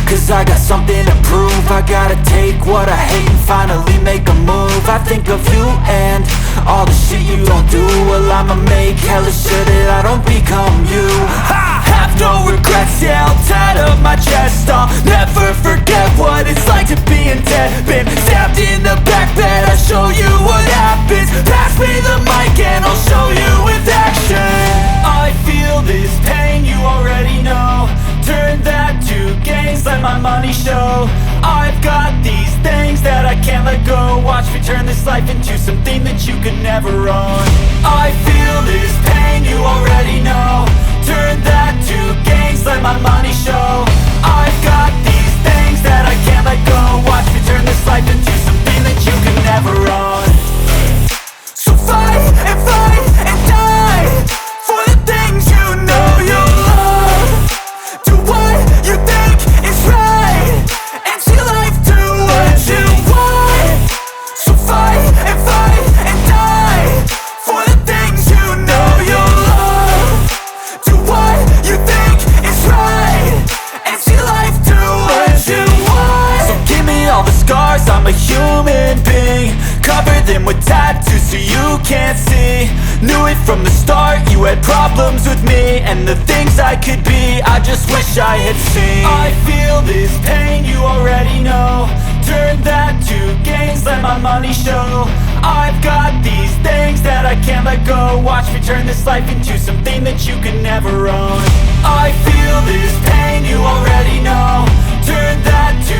Cause I got something to prove. I gotta take what I hate and finally make a move. I think of you and all the shit you don't do. Well, I'ma make hella sure that I don't become you. I have no regrets, yeah, I'll tattoo my chest. I'll never forget what it's like to be in debt. Been stabbed in the back bed, I'll show you what happens. Pass me the mic and I'll show you with action. I feel this pain, you already know. Turn that to gains, let my money show. I've got these things that I can't let go. Watch me turn this life into something that you could never own. I feel this pain, you already know. Turn that to gains, let my money show. I've got these things that I can't let go. Watch me turn this life into something that you could never own. So fight and die for the things you know you love. Do what you think is right and see life do what you want. So fight and die for the things you know you love. Do what you think is right and see life do what you want. So give me all the scars, I'm a human being. Cover them with tattoos so you can't see. Knew it from the start, you had problems with me and the things I could be, I just wish I had seen. I feel this pain, you already know. Turn that to gains, let my money show. I've got these things that I can't let go. Watch me turn this life into something that you can never own. I feel this pain, you already know. Turn that to